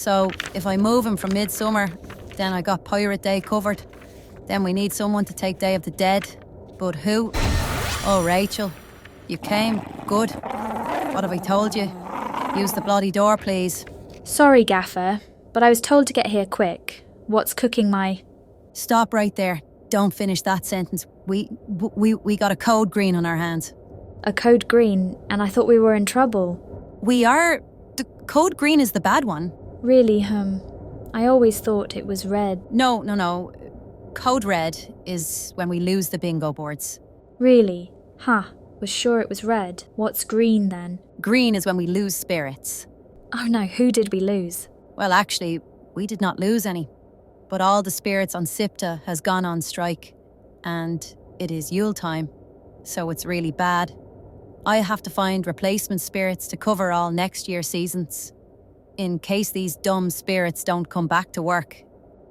So if I move him from midsummer, then I got Pirate Day covered. Then we need someone to take Day of the Dead. But who? Oh, Rachel. You came. Good. What have I told you? Use the bloody door, please. Sorry, Gaffer, but I was told to get here quick. What's cooking my... Stop right there. Don't finish that sentence. We got a code green on our hands. A code green, and I thought we were in trouble. We are... The code green is the bad one. Really, I always thought it was red. No. Code red is when we lose the bingo boards. Really? Was sure it was red. What's green then? Green is when we lose spirits. Oh no, who did we lose? Well, actually, we did not lose any. But all the spirits on Sipta has gone on strike. And it is Yule time, so it's really bad. I have to find replacement spirits to cover all next year's seasons, in case these dumb spirits don't come back to work.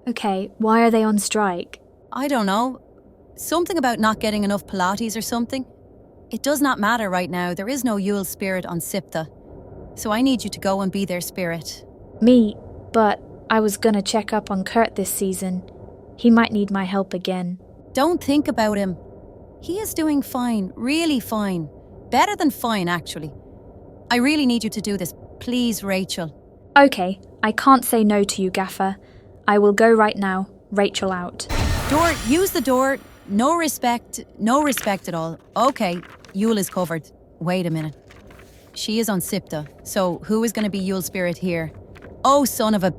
Okay, why are they on strike? I don't know. Something about not getting enough Pilates or something. It does not matter right now. There is no Yule spirit on Sipta. So I need you to go and be their spirit. Me? But I was gonna check up on Kurt this season. He might need my help again. Don't think about him. He is doing fine, really fine. Better than fine, actually. I really need you to do this. Please, Rachel. Okay, I can't say no to you, Gaffer. I will go right now. Rachel out. Door, use the door. No respect at all. Okay, Yule is covered. Wait a minute. She is on Sipta, so who is going to be Yule spirit here? Oh, son of a...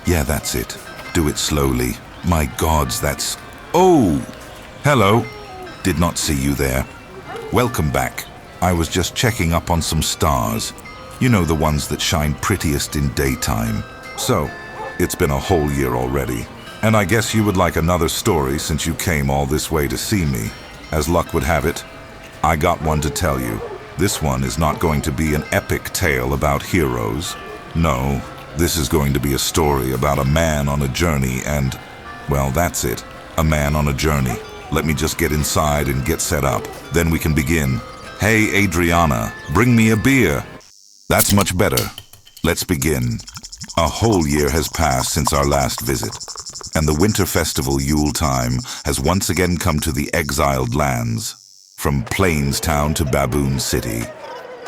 Yeah, that's it. Do it slowly. My gods, that's... Oh! Hello. Did not see you there. Welcome back. I was just checking up on some stars. You know, the ones that shine prettiest in daytime. So, it's been a whole year already. And I guess you would like another story since you came all this way to see me. As luck would have it, I got one to tell you. This one is not going to be an epic tale about heroes. No, this is going to be a story about a man on a journey and, well, that's it. A man on a journey. Let me just get inside and get set up. Then we can begin. Hey, Adriana, bring me a beer. That's much better. Let's begin. A whole year has passed since our last visit, and the winter festival Yule-time has once again come to the Exiled Lands. From Plainstown to Baboon City,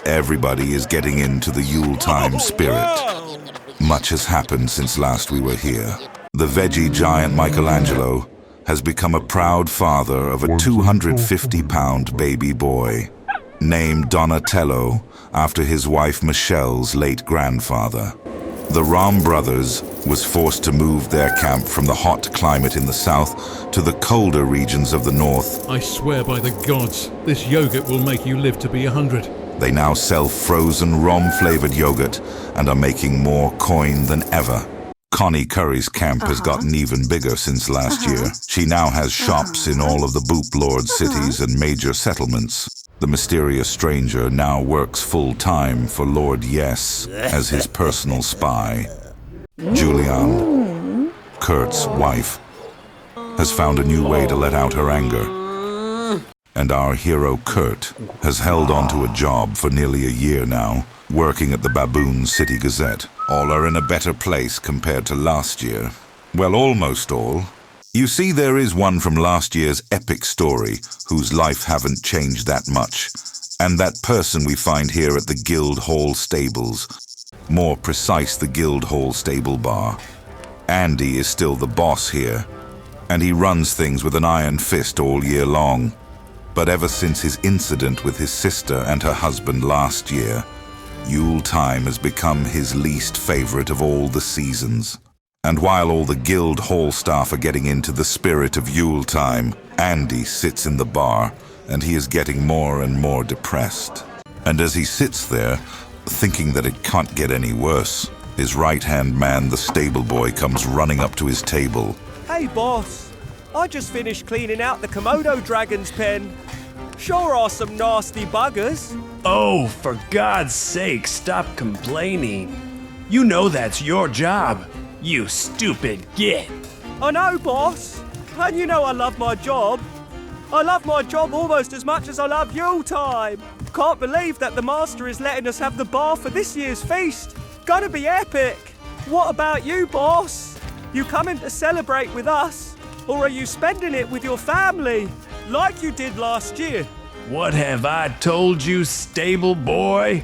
everybody is getting into the Yule-time spirit. Much has happened since last we were here. The veggie giant Michelangelo has become a proud father of a 250-pound baby boy, named Donatello after his wife Michelle's late grandfather. The Rom brothers was forced to move their camp from the hot climate in the south to the colder regions of the north. I swear by the gods, this yogurt will make you live to be 100. They now sell frozen Rom-flavored yogurt and are making more coin than ever. Connie Curry's camp has gotten even bigger since last year. She now has shops in all of the Boup Lord cities and major settlements. The mysterious stranger now works full-time for Lord Yes as his personal spy. Julianne, Kurt's wife, has found a new way to let out her anger. And our hero Kurt has held on to a job for nearly a year now, working at the Baboon City Gazette. All are in a better place compared to last year. Well, almost all. You see, there is one from last year's epic story whose life haven't changed that much, and that person we find here at the Guildhall Stables. More precise, the Guildhall Stable Bar. Andy is still the boss here, and he runs things with an iron fist all year long. But ever since his incident with his sister and her husband last year, Yule-time has become his least favorite of all the seasons. And while all the guild hall staff are getting into the spirit of Yule-time, Andy sits in the bar, and he is getting more and more depressed. And as he sits there, thinking that it can't get any worse, his right-hand man, the stable boy, comes running up to his table. Hey, boss. I just finished cleaning out the Komodo dragon's pen. Sure are some nasty buggers. Oh, for God's sake, stop complaining. You know that's your job, you stupid git. I know, boss. And you know I love my job. I love my job almost as much as I love Yule-time. Can't believe that the master is letting us have the bar for this year's feast. Gonna be epic. What about you, boss? You coming to celebrate with us? Or are you spending it with your family, like you did last year? What have I told you, stable boy?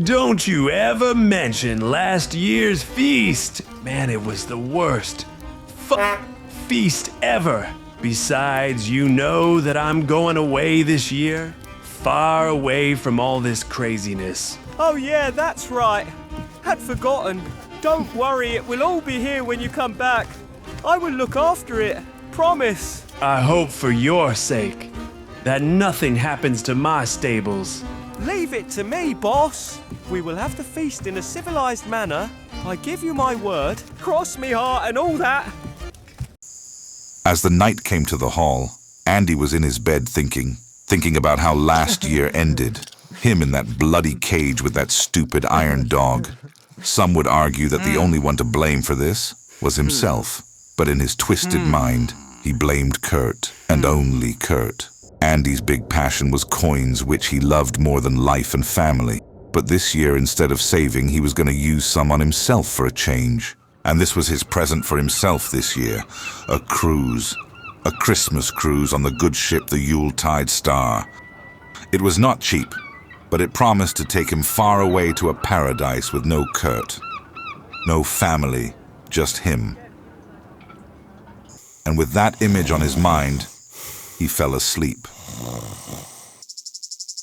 Don't you ever mention last year's feast. Man, it was the worst feast ever. Besides, you know that I'm going away this year, far away from all this craziness. Oh yeah, that's right. Had forgotten. Don't worry, it will all be here when you come back. I will look after it. Promise. I hope for your sake that nothing happens to my stables. Leave it to me, boss. We will have the feast in a civilized manner. I give you my word. Cross me heart and all that. As the night came to the hall, Andy was in his bed thinking about how last year ended. Him in that bloody cage with that stupid iron dog. Some would argue that the only one to blame for this was himself. But in his twisted mind, he blamed Kurt, and only Kurt. Andy's big passion was coins, which he loved more than life and family. But this year, instead of saving, he was going to use some on himself for a change. And this was his present for himself this year. A cruise. A Christmas cruise on the good ship, the Yuletide Star. It was not cheap, but it promised to take him far away to a paradise with no Kurt. No family, just him. And with that image on his mind, he fell asleep.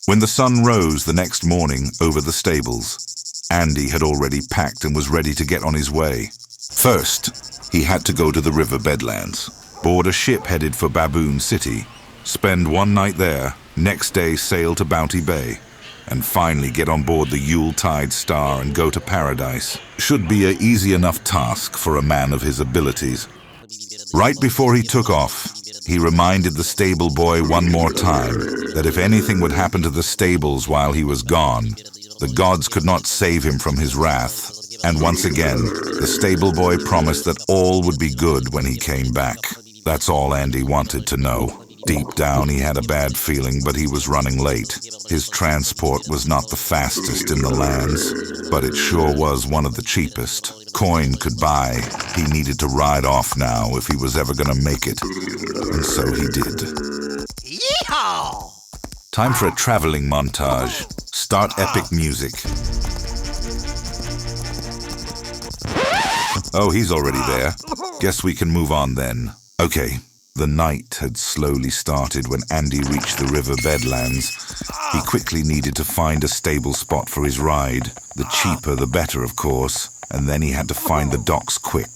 When the sun rose the next morning over the stables, Andy had already packed and was ready to get on his way. First, he had to go to the river Bedlands, board a ship headed for Baboon City, spend one night there, next day sail to Bounty Bay, and finally get on board the Yuletide Star and go to paradise. Should be an easy enough task for a man of his abilities. Right before he took off, he reminded the stable boy one more time that if anything would happen to the stables while he was gone, the gods could not save him from his wrath. And once again, the stable boy promised that all would be good when he came back. That's all Andy wanted to know. Deep down, he had a bad feeling, but he was running late. His transport was not the fastest in the lands, but it sure was one of the cheapest. Coin could buy. He needed to ride off now if he was ever going to make it. And so he did. Yeehaw! Time for a traveling montage. Start epic music. Oh, he's already there. Guess we can move on then. Okay. The night had slowly started when Andy reached the river Bedlands. He quickly needed to find a stable spot for his ride. The cheaper, the better, of course. And then he had to find the docks quick.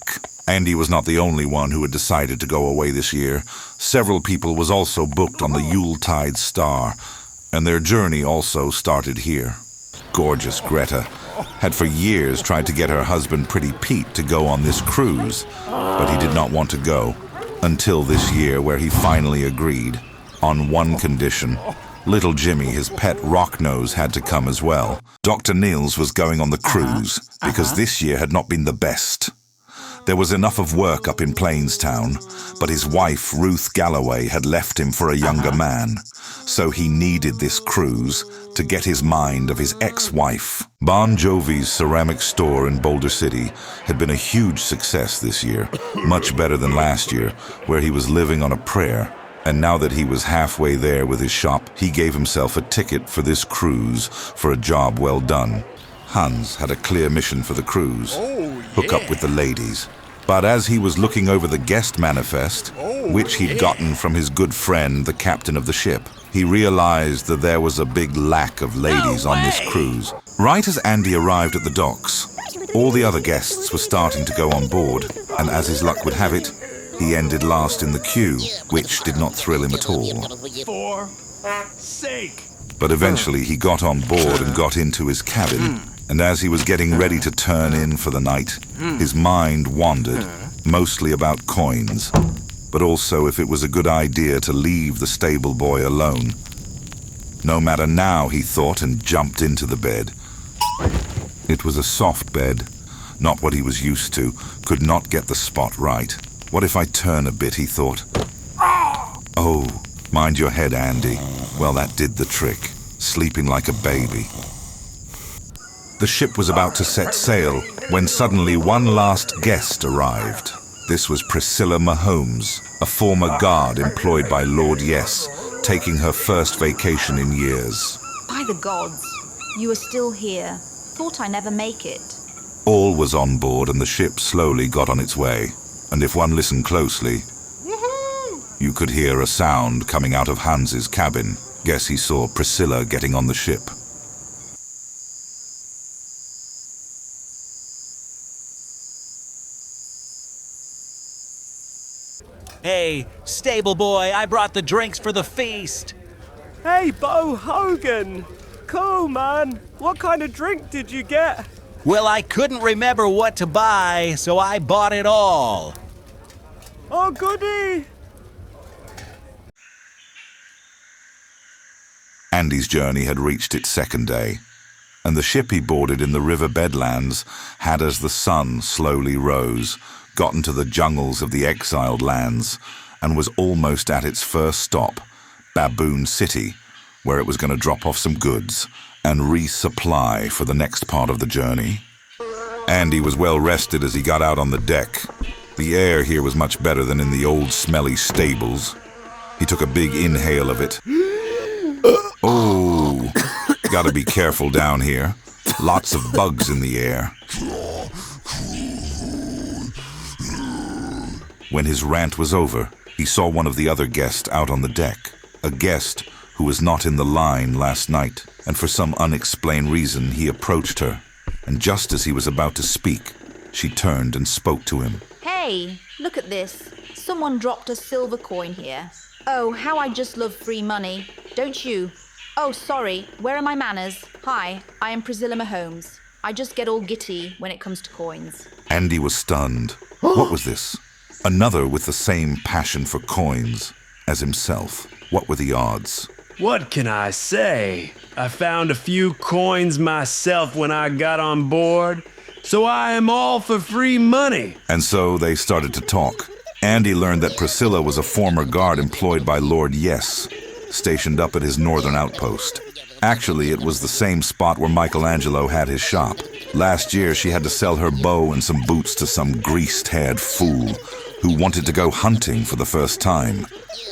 Andy was not the only one who had decided to go away this year. Several people was also booked on the Yuletide Star, and their journey also started here. Gorgeous Greta had for years tried to get her husband Pretty Pete to go on this cruise, but he did not want to go. Until this year, where he finally agreed, on one condition. Little Jimmy, his pet rock-nose, had to come as well. Dr. Niels was going on the cruise, because this year had not been the best. There was enough of work up in Plainstown, but his wife, Ruth Galloway, had left him for a younger man. So he needed this cruise to get his mind of his ex-wife. Bon Jovi's ceramic store in Boulder City had been a huge success this year, much better than last year, where he was living on a prayer. And now that he was halfway there with his shop, he gave himself a ticket for this cruise for a job well done. Hans had a clear mission for the cruise, hook up with the ladies. But as he was looking over the guest manifest, which he'd gotten from his good friend, the captain of the ship, he realized that there was a big lack of ladies on this cruise. Right as Andy arrived at the docks, all the other guests were starting to go on board, and as his luck would have it, he ended last in the queue, which did not thrill him at all. For sake. But eventually he got on board and got into his cabin, and as he was getting ready to turn in for the night, his mind wandered, mostly about coins, but also if it was a good idea to leave the stable boy alone. No matter now, he thought, and jumped into the bed. It was a soft bed, not what he was used to, could not get the spot right. What if I turn a bit, he thought. Oh, mind your head, Andy. Well, that did the trick, sleeping like a baby. The ship was about to set sail when suddenly one last guest arrived. This was Priscilla Mahomes, a former guard employed by Lord Yes, taking her first vacation in years. By the gods, you are still here. Thought I never make it. All was on board and the ship slowly got on its way. And if one listened closely, you could hear a sound coming out of Hans's cabin. Guess he saw Priscilla getting on the ship. Hey, stable boy, I brought the drinks for the feast. Hey, Bo Hogan. Cool, man. What kind of drink did you get? Well, I couldn't remember what to buy, so I bought it all. Oh, goody. Andy's journey had reached its second day, and the ship he boarded in the river Bedlands had, as the sun slowly rose, gotten to the jungles of the Exiled Lands, and was almost at its first stop, Baboon City, where it was going to drop off some goods and resupply for the next part of the journey. Andy was well rested as he got out on the deck. The air here was much better than in the old smelly stables. He took a big inhale of it. Oh, gotta be careful down here. Lots of bugs in the air. When his rant was over, he saw one of the other guests out on the deck. A guest who was not in the line last night, and for some unexplained reason he approached her. And just as he was about to speak, she turned and spoke to him. Hey, look at this. Someone dropped a silver coin here. Oh, how I just love free money. Don't you? Oh, sorry. Where are my manners? Hi, I am Priscilla Mahomes. I just get all giddy when it comes to coins. Andy was stunned. What was this? Another with the same passion for coins as himself. What were the odds? What can I say? I found a few coins myself when I got on board, so I am all for free money. And so they started to talk. Andy learned that Priscilla was a former guard employed by Lord Yes, stationed up at his northern outpost. Actually, it was the same spot where Michelangelo had his shop. Last year, she had to sell her bow and some boots to some greased-haired fool who wanted to go hunting for the first time.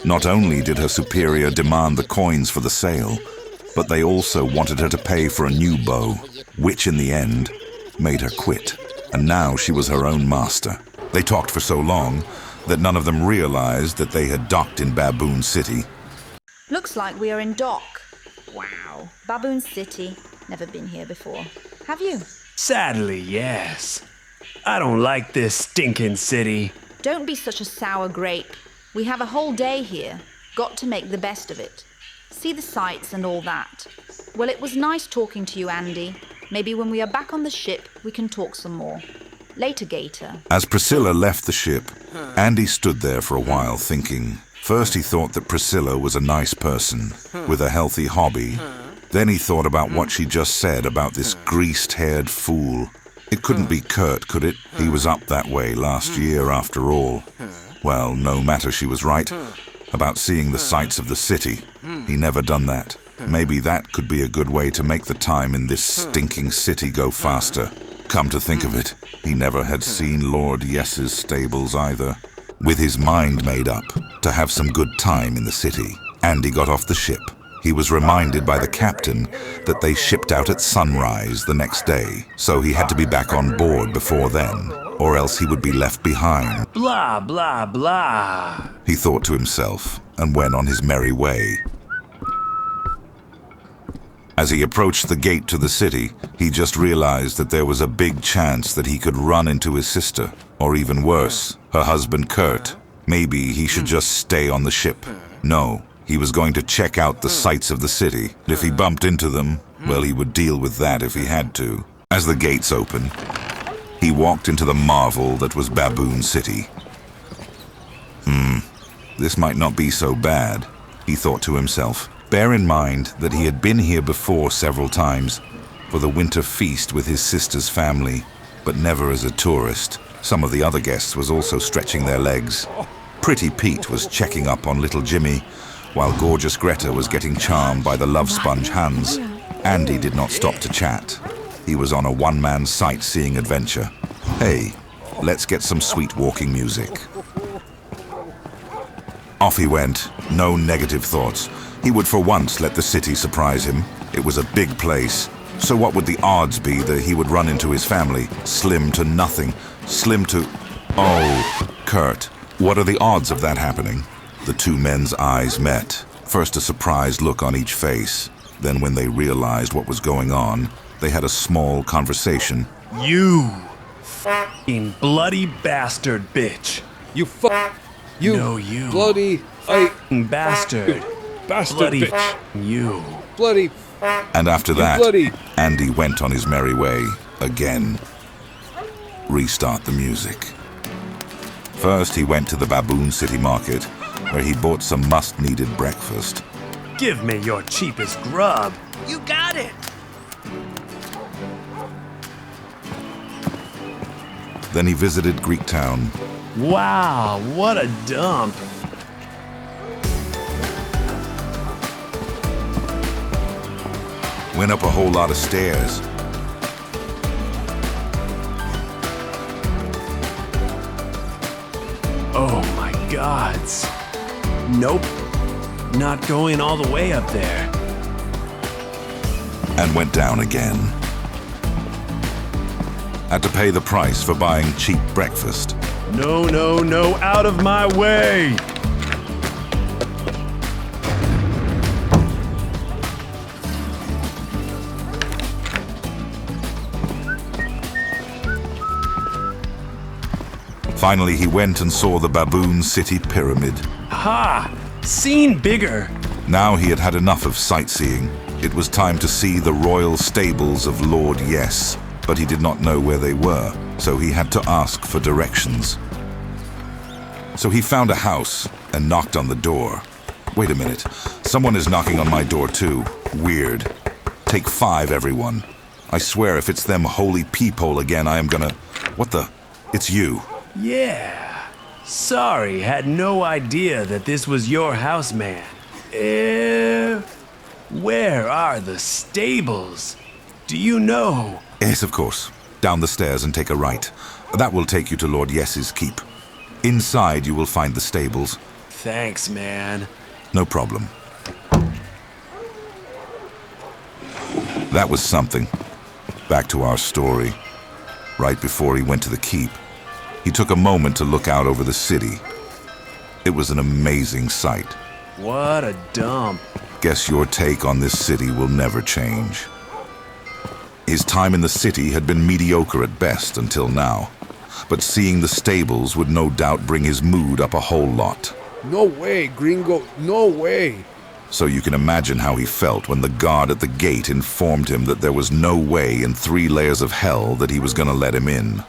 Not only did her superior demand the coins for the sale, but they also wanted her to pay for a new bow, which in the end made her quit. And now she was her own master. They talked for so long that none of them realized that they had docked in Baboon City. Looks like we are in dock. Wow. Baboon City. Never been here before. Have you? Sadly, yes. I don't like this stinking city. Don't be such a sour grape. We have a whole day here. Got to make the best of it. See the sights and all that. Well, it was nice talking to you, Andy. Maybe when we are back on the ship, we can talk some more. Later, Gator. As Priscilla left the ship, Andy stood there for a while thinking. First he thought that Priscilla was a nice person, with a healthy hobby. Then he thought about what she just said about this greased-haired fool. It couldn't be Kurt, could it? He was up that way last year, after all. Well, no matter, she was right about seeing the sights of the city. He never done that. Maybe that could be a good way to make the time in this stinking city go faster. Come to think of it, he never had seen Lord Yes's stables either. With his mind made up to have some good time in the city, Andy got off the ship. He was reminded by the captain that they shipped out at sunrise the next day, so he had to be back on board before then, or else he would be left behind. Blah, blah, blah. He thought to himself and went on his merry way. As he approached the gate to the city, he just realized that there was a big chance that he could run into his sister, or even worse, her husband Kurt. Maybe he should just stay on the ship. No, he was going to check out the sights of the city. If he bumped into them, well, he would deal with that if he had to. As the gates opened, he walked into the marvel that was Baboon City. This might not be so bad, he thought to himself. Bear in mind that he had been here before several times for the winter feast with his sister's family, but never as a tourist. Some of the other guests was also stretching their legs. Pretty Pete was checking up on little Jimmy, while gorgeous Greta was getting charmed by the love sponge Hans. Andy did not stop to chat. He was on a one-man sightseeing adventure. Hey, let's get some sweet walking music. Off he went, no negative thoughts. He would for once let the city surprise him. It was a big place. So what would the odds be that he would run into his family? Slim to nothing. Slim to... Oh, Kurt. What are the odds of that happening? The two men's eyes met. First a surprised look on each face. Then when they realized what was going on, they had a small conversation. You f***ing bloody bastard bitch. You No, you. bloody F***ing bastard. bastard Bloody bitch. f***ing you. Bloody And after that, bloody- Andy went on his merry way again. Restart the music. First, he went to the Baboon City Market, where he bought some must-needed breakfast. Give me your cheapest grub. You got it! Then he visited Greektown. Wow, what a dump. Went up a whole lot of stairs. Oh my gods. Nope. Not going all the way up there. And went down again. Had to pay the price for buying cheap breakfast. No, no, no, out of my way! Finally, he went and saw the Baboon City Pyramid. Ha! Seen bigger! Now he had had enough of sightseeing. It was time to see the royal stables of Lord Yes, but he did not know where they were, so he had to ask for directions. So he found a house and knocked on the door. Wait a minute, someone is knocking on my door too. Weird. Take 5, everyone. I swear if it's them holy peephole again, I am gonna... What the... It's you. Yeah. Sorry, had no idea that this was your house, man. Where are the stables? Do you know? Yes, of course. Down the stairs and take a right. That will take you to Lord Yes's keep. Inside you will find the stables. Thanks, man. No problem. That was something. Back to our story. Right before he went to the keep, he took a moment to look out over the city. It was an amazing sight. What a dump. Guess your take on this city will never change. His time in the city had been mediocre at best until now, but seeing the stables would no doubt bring his mood up a whole lot. No way, gringo, no way. So you can imagine how he felt when the guard at the gate informed him that there was no way in 3 layers of hell that he was going to let him in.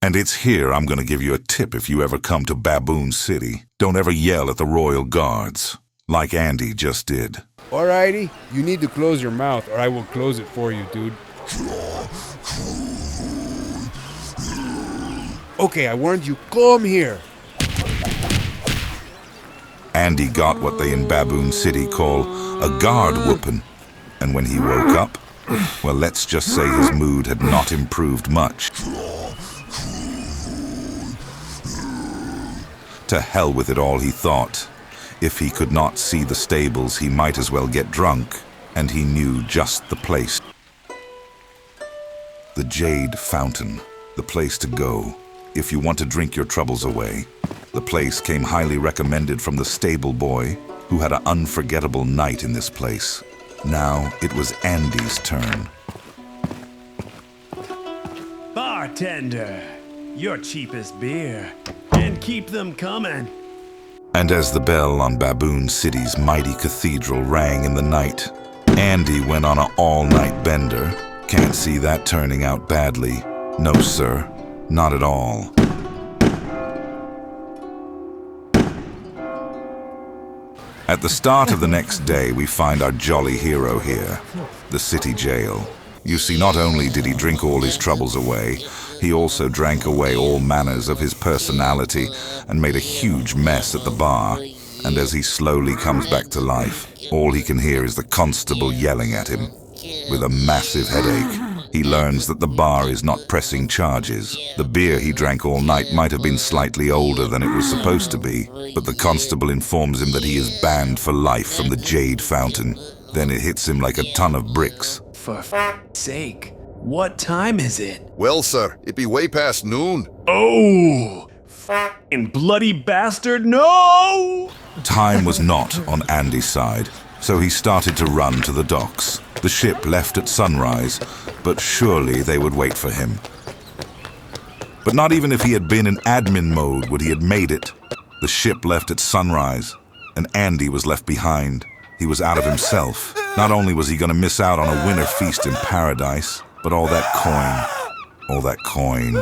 And it's here I'm going to give you a tip if you ever come to Baboon City. Don't ever yell at the royal guards, like Andy just did. Alrighty, you need to close your mouth or I will close it for you, dude. Okay, I warned you, come here. Andy got what they in Baboon City call a guard whooping. And when he woke up, well, let's just say his mood had not improved much. To hell with it all, he thought. If he could not see the stables, he might as well get drunk, and he knew just the place. The Jade Fountain, the place to go, if you want to drink your troubles away. The place came highly recommended from the stable boy, who had an unforgettable night in this place. Now it was Andy's turn. Bartender, your cheapest beer, and keep them coming. And as the bell on Baboon City's mighty cathedral rang in the night, Andy went on an all-night bender. Can't see that turning out badly. No, sir, not at all. At the start of the next day, we find our jolly hero here, the city jail. You see, not only did he drink all his troubles away, he also drank away all manners of his personality and made a huge mess at the bar. And as he slowly comes back to life, all he can hear is the constable yelling at him. With a massive headache, he learns that the bar is not pressing charges. The beer he drank all night might have been slightly older than it was supposed to be, but the constable informs him that he is banned for life from the Jade Fountain. Then it hits him like a ton of bricks. For f***'s sake, what time is it? Well, sir, it be way past noon. Oh, f***ing bloody bastard, no! Time was not on Andy's side, so he started to run to the docks. The ship left at sunrise, but surely they would wait for him. But not even if he had been in admin mode would he have made it. The ship left at sunrise, and Andy was left behind. He was out of himself. Not only was he going to miss out on a winter feast in paradise, but all that coin,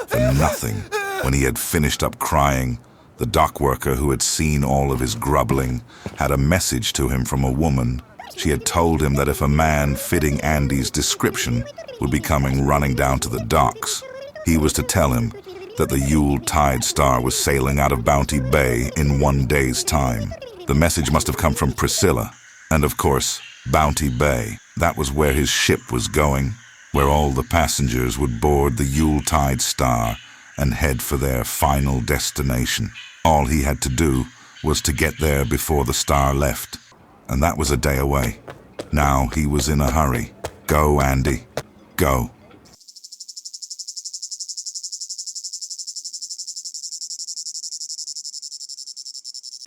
for nothing. When he had finished up crying, the dock worker who had seen all of his grubbling had a message to him from a woman. She had told him that if a man fitting Andy's description would be coming running down to the docks, he was to tell him that the Yule-tide star was sailing out of Bounty Bay in 1 day's time. The message must have come from Priscilla, and of course, Bounty Bay. That was where his ship was going, where all the passengers would board the Yule-tide star and head for their final destination. All he had to do was to get there before the star left, and that was a day away. Now he was in a hurry. Go, Andy, go.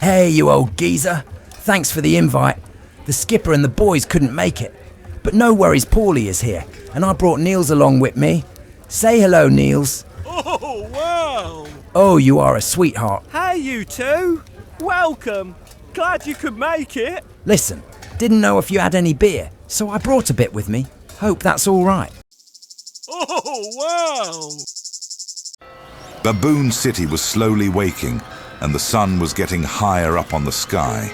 Hey, you old geezer. Thanks for the invite. The skipper and the boys couldn't make it. But no worries, Paulie is here, and I brought Niels along with me. Say hello, Niels. Oh, wow! Oh, you are a sweetheart. Hey, you two! Welcome! Glad you could make it! Listen, didn't know if you had any beer, so I brought a bit with me. Hope that's all right. Oh, wow! Baboon City was slowly waking, and the sun was getting higher up on the sky.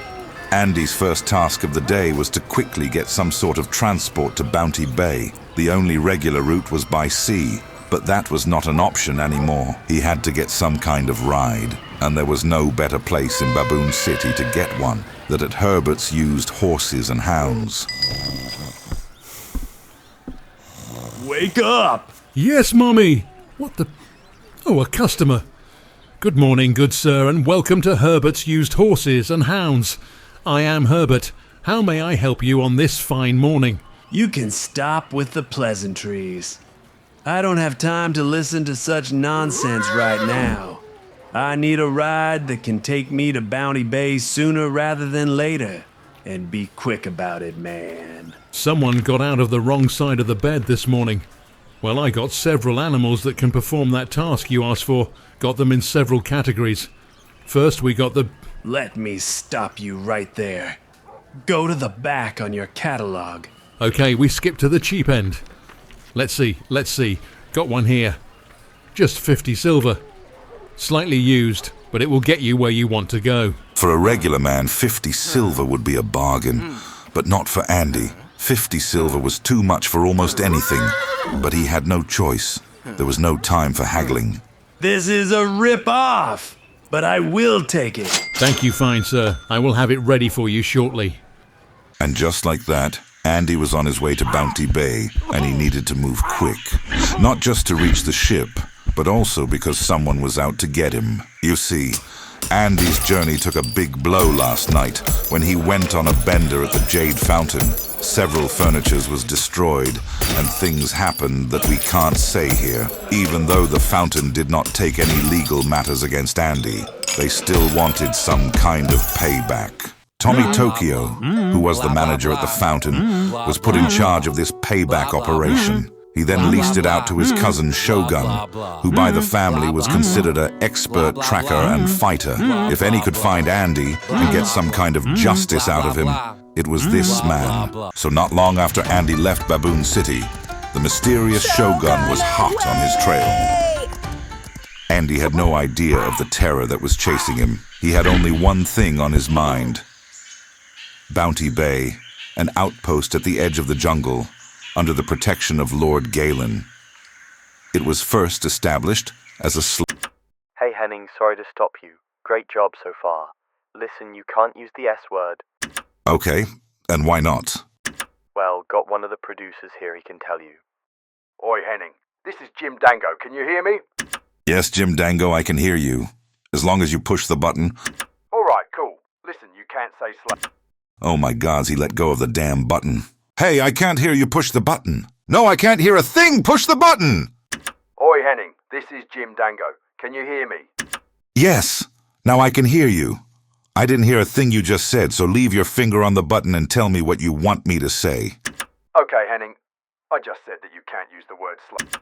Andy's first task of the day was to quickly get some sort of transport to Bounty Bay. The only regular route was by sea, But that was not an option anymore. He had to get some kind of ride, and there was no better place in Baboon City to get one than at Herbert's used horses and hounds. Wake up! Yes, Mummy! What the... Oh, a customer. Good morning, good sir, and welcome to Herbert's Used Horses and Hounds. I am Herbert. How may I help you on this fine morning? You can stop with the pleasantries. I don't have time to listen to such nonsense right now. I need a ride that can take me to Bounty Bay sooner rather than later. And be quick about it, man. Someone got out of the wrong side of the bed this morning. Well, I got several animals that can perform that task you asked for. Got them in several categories. First, we got the... Let me stop you right there. Go to the back on your catalog. Okay, we skip to the cheap end. Let's see. Got one here. Just 50 silver. Slightly used, but it will get you where you want to go. For a regular man, 50 silver would be a bargain, but not for Andy. 50 silver was too much for almost anything, but he had no choice. There was no time for haggling. This is a rip-off, but I will take it. Thank you, fine sir. I will have it ready for you shortly. And just like that, Andy was on his way to Bounty Bay, and he needed to move quick. Not just to reach the ship, but also because someone was out to get him. You see, Andy's journey took a big blow last night when he went on a bender at the Jade Fountain. Several furnitures was destroyed, and things happened that we can't say here. Even though the fountain did not take any legal matters against Andy, they still wanted some kind of payback. Tommy Tokyo, who was the manager at the fountain, was put in charge of this payback operation. He then leased it out to his cousin Shogun, who by the family was considered an expert tracker and fighter. If any could find Andy and get some kind of justice out of him, it was this man. So not long after Andy left Baboon City, the mysterious Shogun was hot on his trail. Andy had no idea of the terror that was chasing him. He had only one thing on his mind. Bounty Bay, an outpost at the edge of the jungle, under the protection of Lord Galen. It was first established as a Hey Henning, sorry to stop you. Great job so far. Listen, you can't use the S word. Okay, and why not? Well, got one of the producers here, he can tell you. Oi Henning, this is Jim Dango, can you hear me? Yes, Jim Dango, I can hear you. As long as you push the button. Alright, cool. Listen, you can't say slut. Oh my gods, he let go of the damn button. Hey, I can't hear you push the button. No, I can't hear a thing! Push the button! Oi Henning, this is Jim Dango. Can you hear me? Yes, now I can hear you. I didn't hear a thing you just said, so leave your finger on the button and tell me what you want me to say. Okay, Henning. I just said that you can't use the word slut.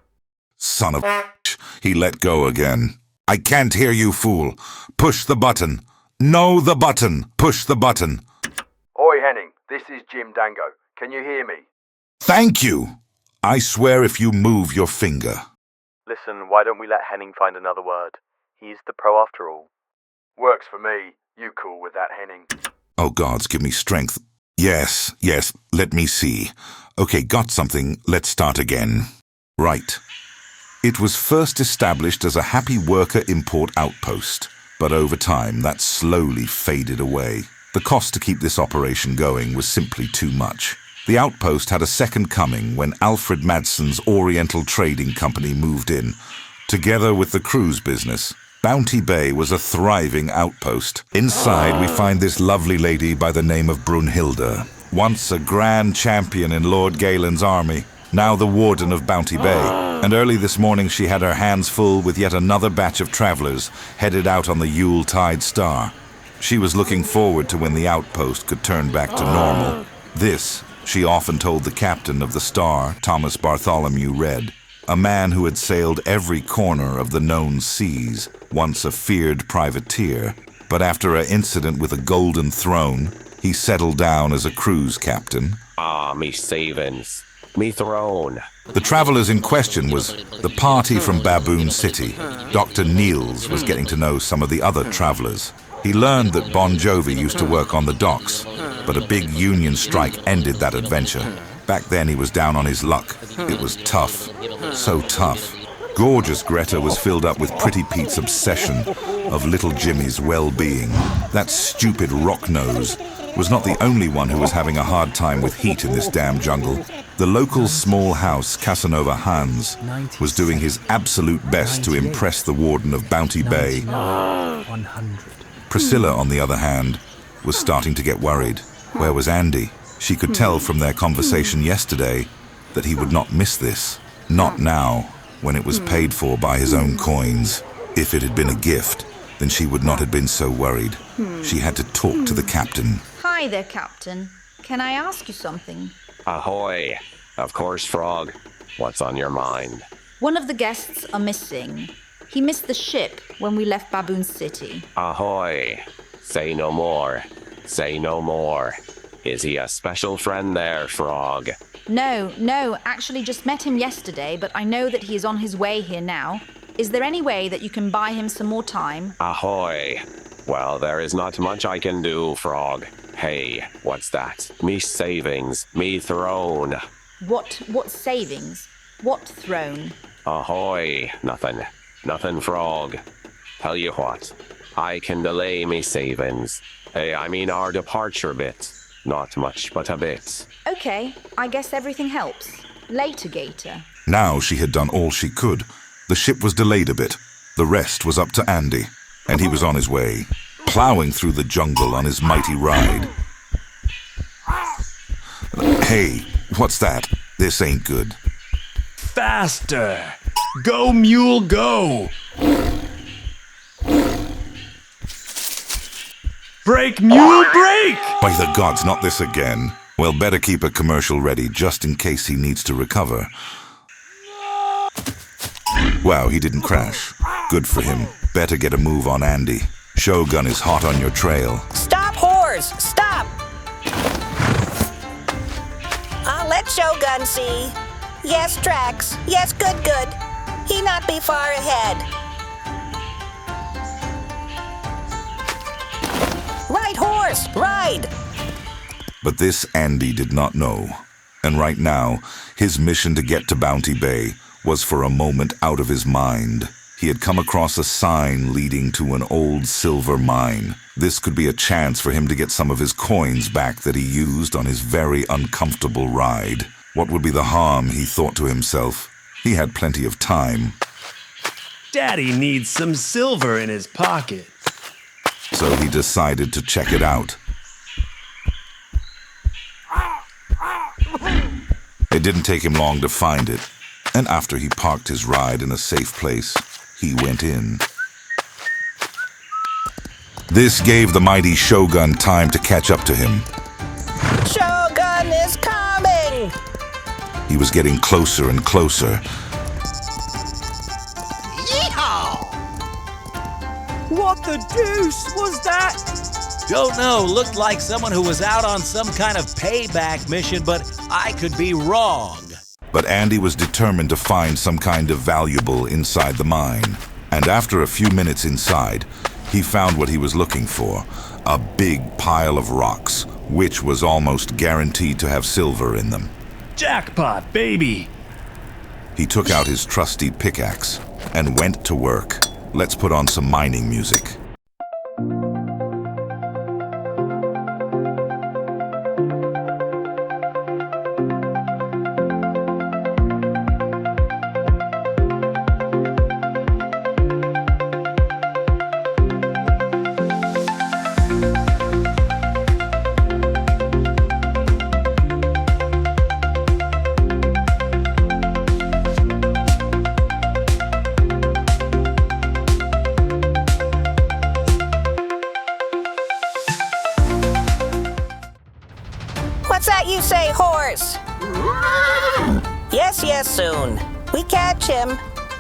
Son of a he let go again. I can't hear you, fool. Push the button. No, the button. Push the button. Oi Henning, this is Jim Dango. Can you hear me? Thank you. I swear if you move your finger. Listen, why don't we let Henning find another word? He's the pro after all. Works for me. You cool with that, Henning? Oh, gods, give me strength. Yes, let me see. Okay, got something. Let's start again. Right. It was first established as a happy worker import outpost, but over time that slowly faded away. The cost to keep this operation going was simply too much. The outpost had a second coming when Alfred Madson's Oriental Trading Company moved in. Together with the cruise business, Bounty Bay was a thriving outpost. Inside we find this lovely lady by the name of Brunhilde, once a grand champion in Lord Galen's army, now the warden of Bounty Bay. And early this morning she had her hands full with yet another batch of travelers headed out on the Yuletide Star. She was looking forward to when the outpost could turn back to normal. This, she often told the captain of the Star, Thomas Bartholomew Red, a man who had sailed every corner of the known seas, once a feared privateer, but after an incident with a golden throne, he settled down as a cruise captain. Me savings, me throne. The travelers in question was the party from Baboon City. Dr. Niels was getting to know some of the other travelers. He learned that Bon Jovi used to work on the docks, but a big union strike ended that adventure. Back then he was down on his luck. It was tough. So tough. Gorgeous Greta was filled up with Pretty Pete's obsession of little Jimmy's well-being. That stupid rock nose was not the only one who was having a hard time with heat in this damn jungle. The local small house, Casanova Hans, was doing his absolute best to impress the warden of Bounty Bay. 100. Priscilla, on the other hand, was starting to get worried. Where was Andy? She could tell from their conversation yesterday that he would not miss this. Not now, when it was paid for by his own coins. If it had been a gift, then she would not have been so worried. She had to talk to the captain. Hi there, Captain. Can I ask you something? Ahoy! Of course, Frog. What's on your mind? One of the guests are missing. He missed the ship when we left Baboon City. Ahoy! Say no more. Say no more. Is he a special friend there, Frog? No, actually just met him yesterday, but I know that he is on his way here now. Is there any way that you can buy him some more time? Ahoy! Well, there is not much I can do, Frog. Hey, what's that? Me savings, me throne. What savings? What throne? Ahoy! Nothing, Frog. Tell you what, I can delay me savings. Hey, I mean our departure bit. Not much, but a bit. Okay, I guess everything helps. Later, Gator. Now she had done all she could. The ship was delayed a bit. The rest was up to Andy, and he was on his way, plowing through the jungle on his mighty ride. Hey, what's that? This ain't good. Faster! Go, mule, go! Break, mule, break! By the gods, not this again. Well, better keep a commercial ready just in case he needs to recover. Wow, he didn't crash. Good for him. Better get a move on Andy. Shogun is hot on your trail. Stop, whores! Stop! Let Shogun see. Yes, Trax. Yes, good. He not be far ahead. Right, horse, ride! But this Andy did not know. And right now, his mission to get to Bounty Bay was for a moment out of his mind. He had come across a sign leading to an old silver mine. This could be a chance for him to get some of his coins back that he used on his very uncomfortable ride. What would be the harm, he thought to himself. He had plenty of time. Daddy needs some silver in his pocket. So he decided to check it out. It didn't take him long to find it, and after he parked his ride in a safe place, he went in. This gave the mighty Shogun time to catch up to him. Shogun is coming! He was getting closer and closer. Yeehaw! What the deuce was that? Don't know. Looked like someone who was out on some kind of payback mission, but I could be wrong. But Andy was determined to find some kind of valuable inside the mine. And after a few minutes inside, he found what he was looking for, a big pile of rocks, which was almost guaranteed to have silver in them. Jackpot, baby! He took out his trusty pickaxe and went to work. Let's put on some mining music. What's that you say, horse? Yes, soon. We catch him,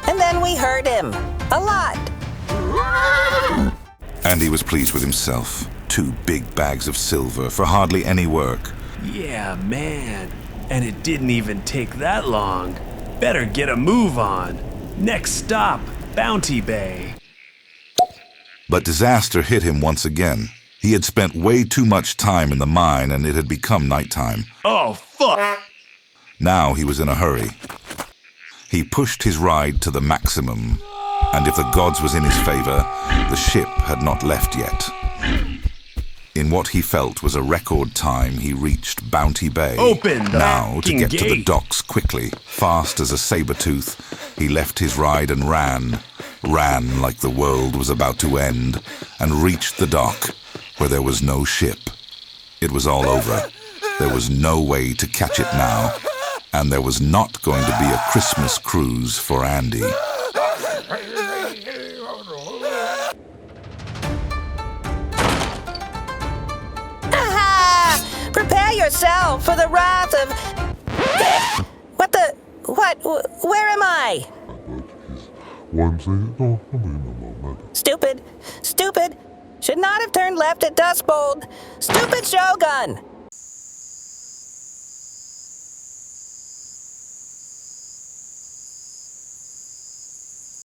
and then we hurt him. A lot. Andy was pleased with himself. 2 big bags of silver for hardly any work. Yeah, man. And it didn't even take that long. Better get a move on. Next stop, Bounty Bay. But disaster hit him once again. He had spent way too much time in the mine and it had become nighttime. Oh, fuck! Now he was in a hurry. He pushed his ride to the maximum, and if the gods was in his favor, the ship had not left yet. In what he felt was a record time, he reached Bounty Bay. Open the now, to get to the gate. docks quickly, fast as a saber-tooth, he left his ride and ran like the world was about to end, and reached the dock, where there was no ship. It was all over. There was no way to catch it now, and there was not going to be a Christmas cruise for Andy. Prepare yourself for the wrath of... Where am I? Stupid. Should not have turned left at Dust Bowl. Stupid Shogun.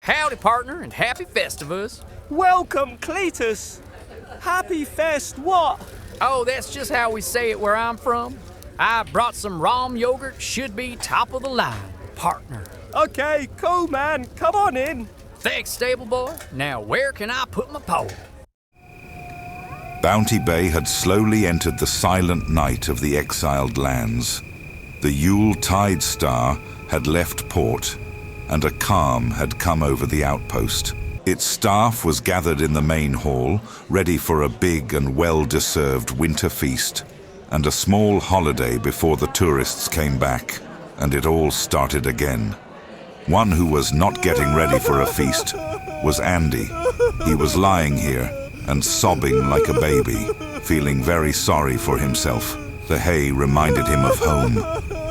Howdy, partner, and happy Festivus. Welcome, Cletus. Happy Fest what? Oh, that's just how we say it where I'm from. I brought some Rom yogurt, should be top of the line, partner. Okay, cool, man. Come on in. Thanks, stable boy. Now, where can I put my pole? Bounty Bay had slowly entered the silent night of the Exiled Lands. The Yule Tide Star had left port, and a calm had come over the outpost. Its staff was gathered in the main hall, ready for a big and well-deserved winter feast, and a small holiday before the tourists came back, and it all started again. One who was not getting ready for a feast was Andy. He was lying here and sobbing like a baby, feeling very sorry for himself. The hay reminded him of home,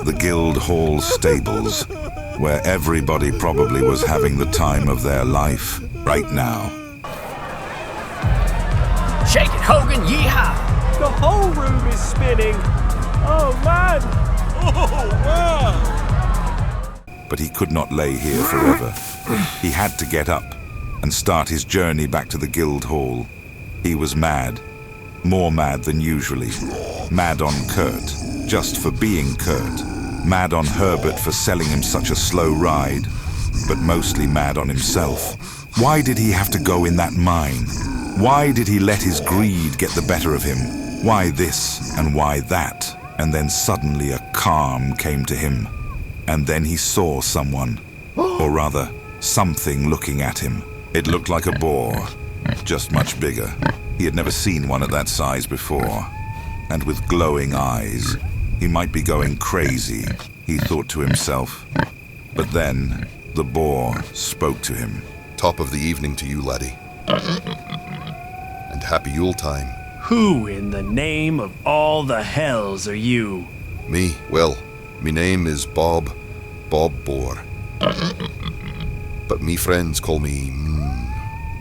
the Guild Hall stables, where everybody probably was having the time of their life right now. Shake it, Hogan, yeehaw! The whole room is spinning. Oh, man. Oh, wow. But he could not lay here forever. He had to get up and start his journey back to the Guild Hall. He was mad, more mad than usually. Mad on Kurt, just for being Kurt. Mad on Herbert for selling him such a slow ride, but mostly mad on himself. Why did he have to go in that mine? Why did he let his greed get the better of him? Why this and why that? And then suddenly a calm came to him. And then he saw someone, or rather, something looking at him. It looked like a boar, just much bigger. He had never seen one at that size before. And with glowing eyes. He might be going crazy, he thought to himself. But then, the boar spoke to him. Top of the evening to you, laddie. And happy Yule time. Who in the name of all the hells are you? Me, well, me name is Bob Boar. But me friends call me,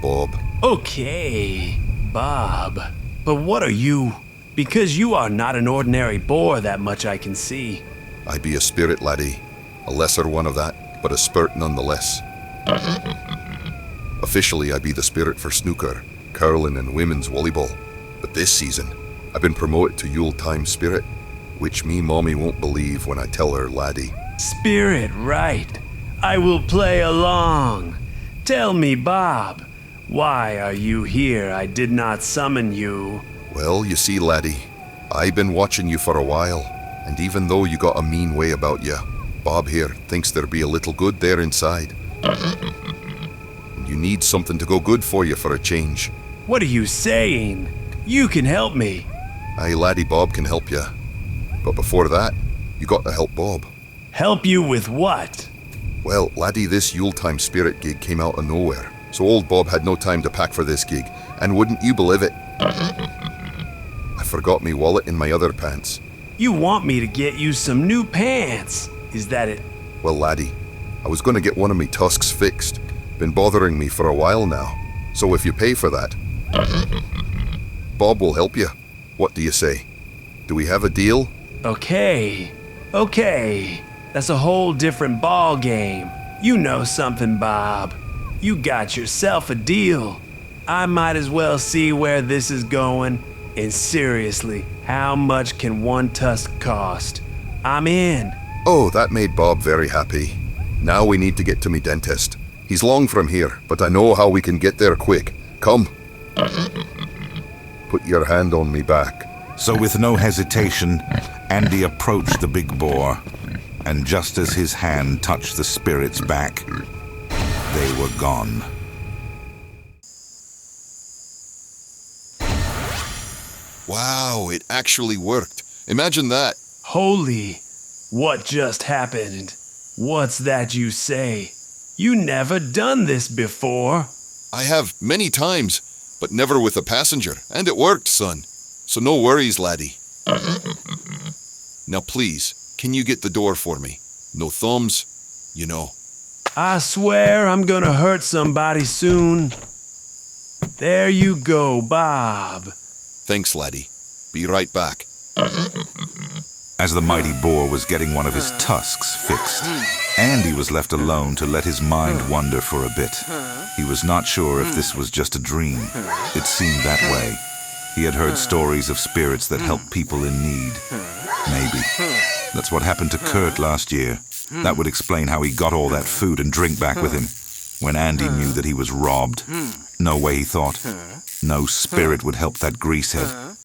Bob. Okay, Bob. But what are you? Because you are not an ordinary boar, that much I can see. I be a spirit, laddie. A lesser one of that, but a spirit nonetheless. Officially, I be the spirit for snooker, curling and women's volleyball. But this season, I've been promoted to Yule Time Spirit, which me mommy won't believe when I tell her, laddie. Spirit, right. I will play along. Tell me, Bob, why are you here? I did not summon you. Well, you see, laddie, I been watching you for a while, and even though you got a mean way about you, Bob here thinks there be a little good there inside. And you need something to go good for you for a change. What are you saying? You can help me. Aye, laddie, Bob can help you. But before that, you got to help Bob. Help you with what? Well, laddie, this Yuletime Spirit gig came out of nowhere, so old Bob had no time to pack for this gig, and wouldn't you believe it? I forgot me wallet in my other pants. You want me to get you some new pants? Is that it? Well, laddie, I was going to get one of me tusks fixed. Been bothering me for a while now. So if you pay for that, Bob will help you. What do you say? Do we have a deal? Okay. That's a whole different ball game. You know something, Bob. You got yourself a deal. I might as well see where this is going. And seriously, how much can one tusk cost? I'm in. Oh, that made Bob very happy. Now we need to get to me dentist. He's long from here, but I know how we can get there quick. Come. Put your hand on me back. So with no hesitation, Andy approached the big boar, and just as his hand touched the spirit's back, they were gone. Wow, it actually worked. Imagine that. Holy, what just happened? What's that you say? You never done this before. I have many times, but never with a passenger, and it worked, son. So no worries, laddie. Now please, can you get the door for me? No thumbs, you know. I swear I'm gonna hurt somebody soon. There you go, Bob. Thanks, laddie. Be right back. As the mighty boar was getting one of his tusks fixed, Andy was left alone to let his mind wander for a bit. He was not sure if this was just a dream. It seemed that way. He had heard stories of spirits that help people in need. Maybe. That's what happened to Kurt last year. That would explain how he got all that food and drink back with him. When Andy knew that he was robbed. No way, he thought. No spirit would help that greasehead.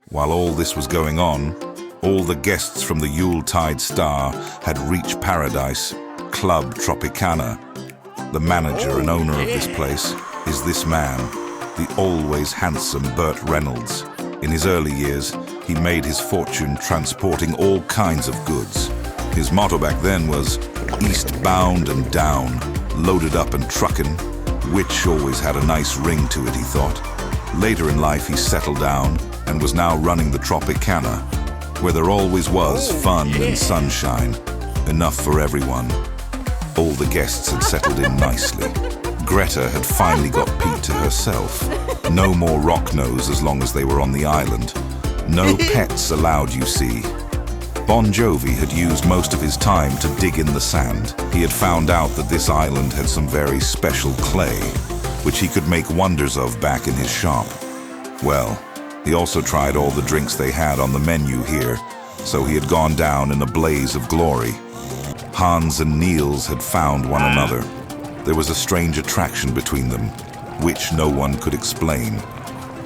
While all this was going on, all the guests from the Yuletide Star had reached paradise, Club Tropicana. The manager and owner of this place is this man, the always handsome Burt Reynolds. In his early years, he made his fortune transporting all kinds of goods. His motto back then was, eastbound and down, loaded up and truckin', which always had a nice ring to it, he thought. Later in life, he settled down and was now running the Tropicana, where there always was fun and sunshine, enough for everyone. All the guests had settled in nicely. Greta had finally got Pete to herself. No more rock nose as long as they were on the island. No pets allowed, you see. Bon Jovi had used most of his time to dig in the sand. He had found out that this island had some very special clay, which he could make wonders of back in his shop. Well, he also tried all the drinks they had on the menu here, so he had gone down in a blaze of glory. Hans and Niels had found one another. There was a strange attraction between them, which no one could explain.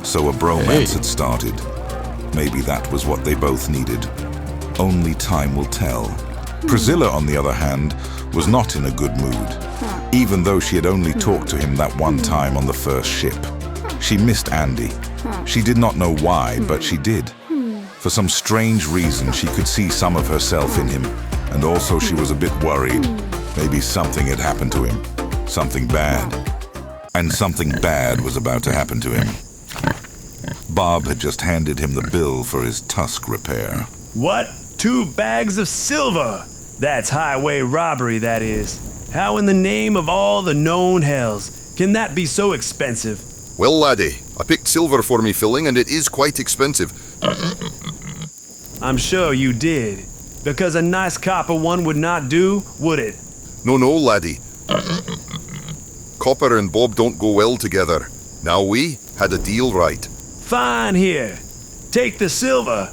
So a bromance had started. Maybe that was what they both needed. Only time will tell. Priscilla, on the other hand, was not in a good mood, even though she had only talked to him that one time on the first ship. She missed Andy. She did not know why, but she did. For some strange reason, she could see some of herself in him, and also she was a bit worried. Maybe something had happened to him. Something bad. And something bad was about to happen to him. Bob had just handed him the bill for his tusk repair. What? 2 bags of silver? That's highway robbery, that is. How in the name of all the known hells can that be so expensive? Well, laddie, I picked silver for me filling, and it is quite expensive. I'm sure you did. Because a nice copper one would not do, would it? No, laddie. Copper and Bob don't go well together. Now we had a deal right. Fine here. Take the silver.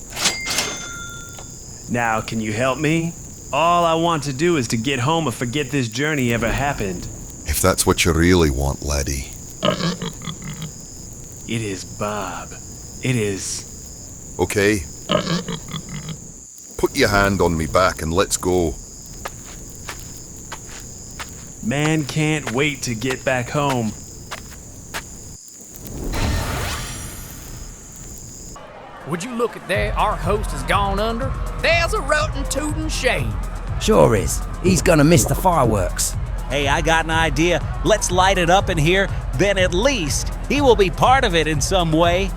Now, can you help me? All I want to do is to get home and forget this journey ever happened. If that's what you really want, laddie. It is Bob. It is. Okay. Put your hand on me back and let's go. Man can't wait to get back home. Would you look at that? Our host has gone under. There's a rotten tootin' shame. Sure is. He's gonna miss the fireworks. Hey, I got an idea. Let's light it up in here. Then at least he will be part of it in some way.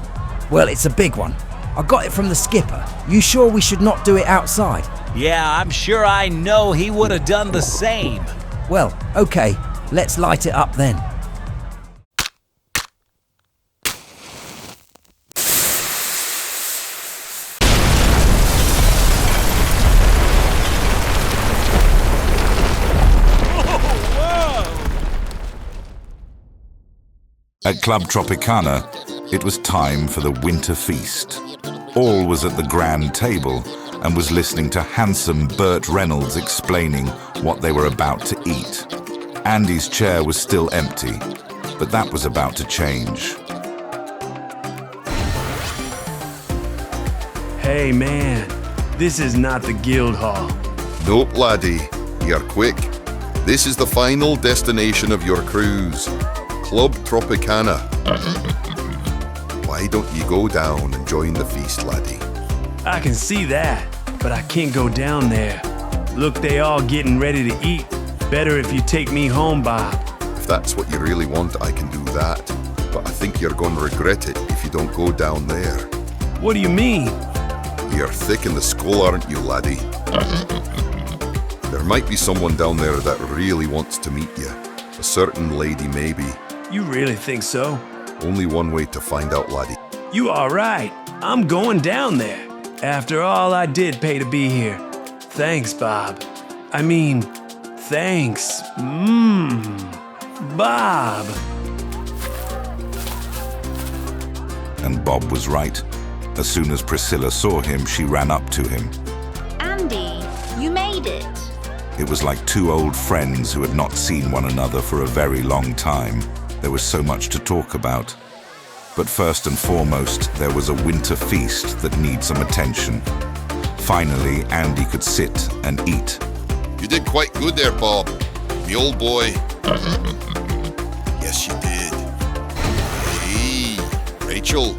Well, it's a big one. I got it from the skipper. You sure we should not do it outside? Yeah, I'm sure I know he would have done the same. Well, okay. Let's light it up then. At Club Tropicana, it was time for the winter feast. All was at the grand table, and was listening to handsome Burt Reynolds explaining what they were about to eat. Andy's chair was still empty, but that was about to change. Hey man, this is not the guild hall. Nope, laddie. You're quick. This is the final destination of your cruise. Club Tropicana. Why don't you go down and join the feast, laddie? I can see that, but I can't go down there. Look, they all getting ready to eat. Better if you take me home, Bob. If that's what you really want, I can do that. But I think you're going to regret it if you don't go down there. What do you mean? You're thick in the skull, aren't you, laddie? There might be someone down there that really wants to meet you. A certain lady, maybe. You really think so? Only one way to find out, laddie. You are right. I'm going down there. After all, I did pay to be here. Thanks, Bob. I mean, thanks. Bob. And Bob was right. As soon as Priscilla saw him, she ran up to him. Andy, you made it. It was like two old friends who had not seen one another for a very long time. There was so much to talk about. But first and foremost, there was a winter feast that needs some attention. Finally, Andy could sit and eat. You did quite good there, Bob. Me old boy. Yes, you did. Hey, Rachel,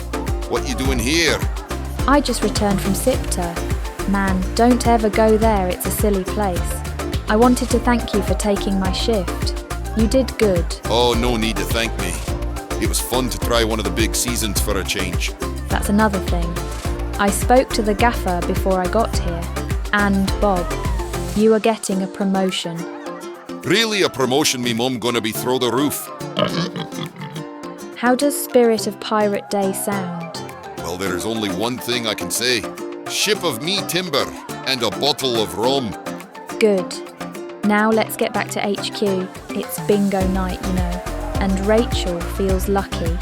what you doing here? I just returned from Sipta. Man, don't ever go there, it's a silly place. I wanted to thank you for taking my shift. You did good. Oh, no need to thank me. It was fun to try one of the big seasons for a change. That's another thing. I spoke to the gaffer before I got here. And Bob, you are getting a promotion. Really a promotion me mum gonna be through the roof. How does Spirit of Pirate Day sound? Well, there is only one thing I can say. Ship of me timber and a bottle of rum. Good. Now let's get back to HQ. It's bingo night, you know. And Rachel feels lucky.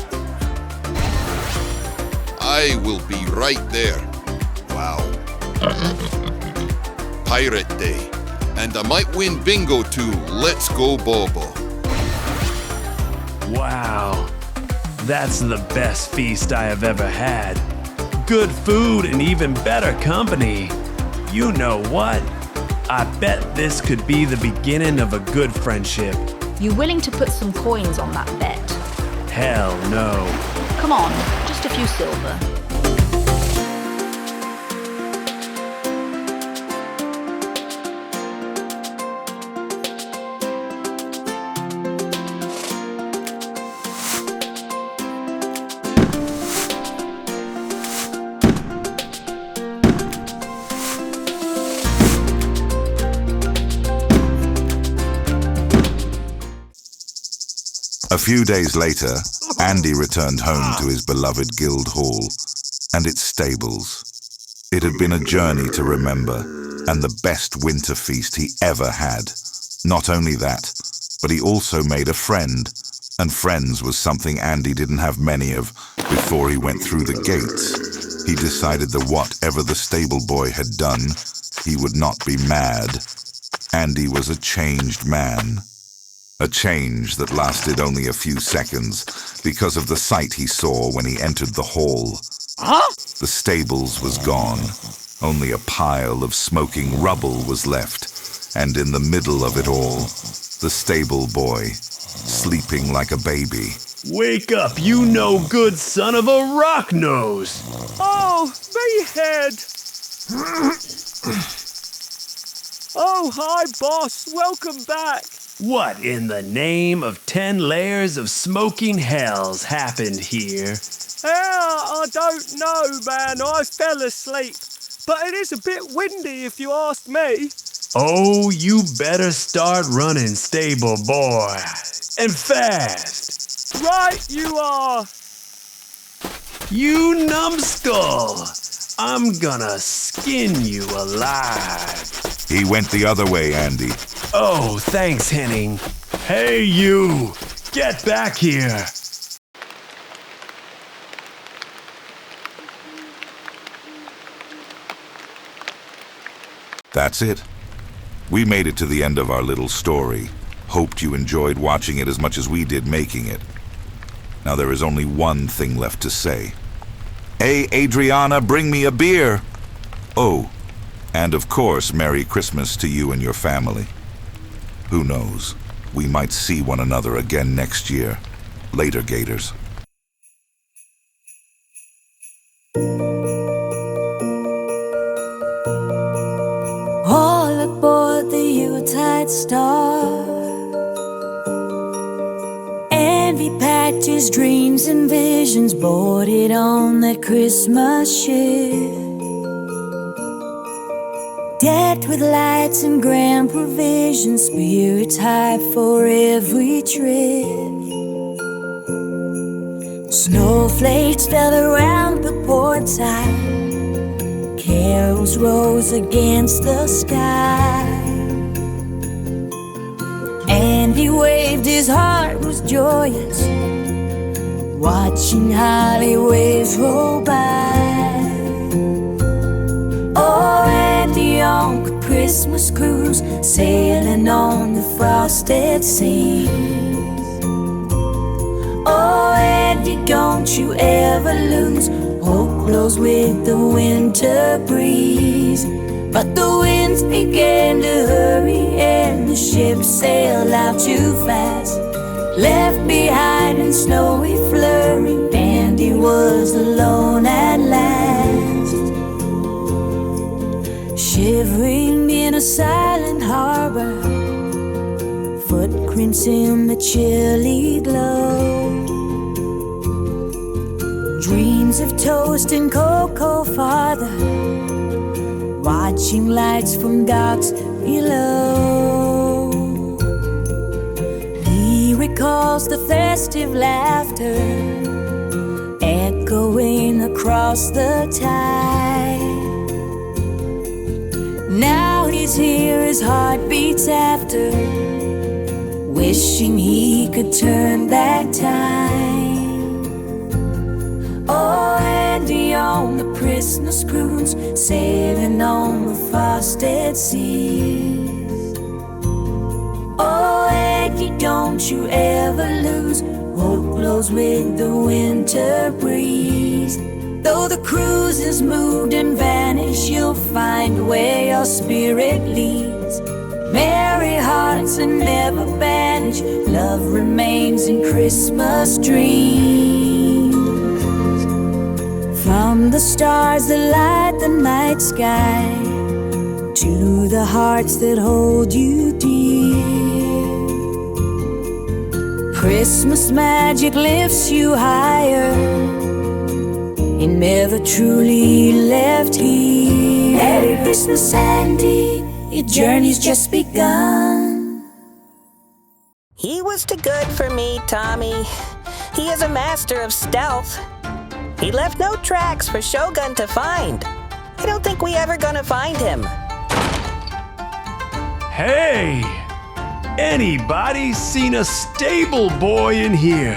I will be right there. Wow. Pirate Day. And I might win bingo too. Let's go, Bobo. Wow. That's the best feast I have ever had. Good food and even better company. You know what? I bet this could be the beginning of a good friendship. You willing to put some coins on that bet? Hell no. Come on, just a few silver. A few days later, Andy returned home to his beloved guild hall and its stables. It had been a journey to remember, and the best winter feast he ever had. Not only that, but he also made a friend, and friends was something Andy didn't have many of before he went through the gates. He decided that whatever the stable boy had done, he would not be mad. Andy was a changed man. A change that lasted only a few seconds because of the sight he saw when he entered the hall. The stables was gone. Only a pile of smoking rubble was left, and in the middle of it all, the stable boy, sleeping like a baby. Wake up, you no good son of a rock nose! Oh, me head! Oh, hi, boss. Welcome back. What in the name of 10 layers of smoking hells happened here? I don't know, man. I fell asleep. But it is a bit windy, if you ask me. Oh, you better start running, stable boy. And fast. Right you are. You numbskull. I'm gonna skin you alive. He went the other way, Andy. Oh, thanks, Henning. Hey, you! Get back here! That's it. We made it to the end of our little story. Hoped you enjoyed watching it as much as we did making it. Now there is only one thing left to say. Hey, Adriana, bring me a beer! Oh, and of course, Merry Christmas to you and your family. Who knows? We might see one another again next year. Later, Gators. All aboard the Yuletide Star. Envy packed his dreams and visions, boarded on that Christmas ship. Decked with lights and grand provisions, spirits high for every trip. Snowflakes fell around the port side, carols rose against the sky. And he waved, his heart was joyous, watching Holly waves roll by. Oh, and on the Christmas cruise, sailing on the frosted seas. Oh, Andy, don't you ever lose hope glows with the winter breeze. But the winds began to hurry and the ship sailed out too fast. Left behind in snowy flurry, Andy was alone at last. Shivering in a silent harbor, footprints in the chilly glow. Dreams of toast and cocoa farther, watching lights from docks below. He recalls the festive laughter echoing across the tide. Now he's here, his heart beats after, wishing he could turn back time. Oh, Andy on the Christmas cruise, sailing on the frosted seas. Oh, Andy, don't you ever lose hope glows with the winter breeze. Though the cruise has moved and vanished, you'll find where your spirit leads. Merry hearts are never banished, love remains in Christmas dreams. From the stars that light the night sky, to the hearts that hold you dear, Christmas magic lifts you higher, it never truly left here. Merry Christmas, Andy, your journey's just begun. He was too good for me, Tommy. He is a master of stealth. He left no tracks for Shogun to find. I don't think we ever gonna find him. Hey! Anybody seen a stable boy in here?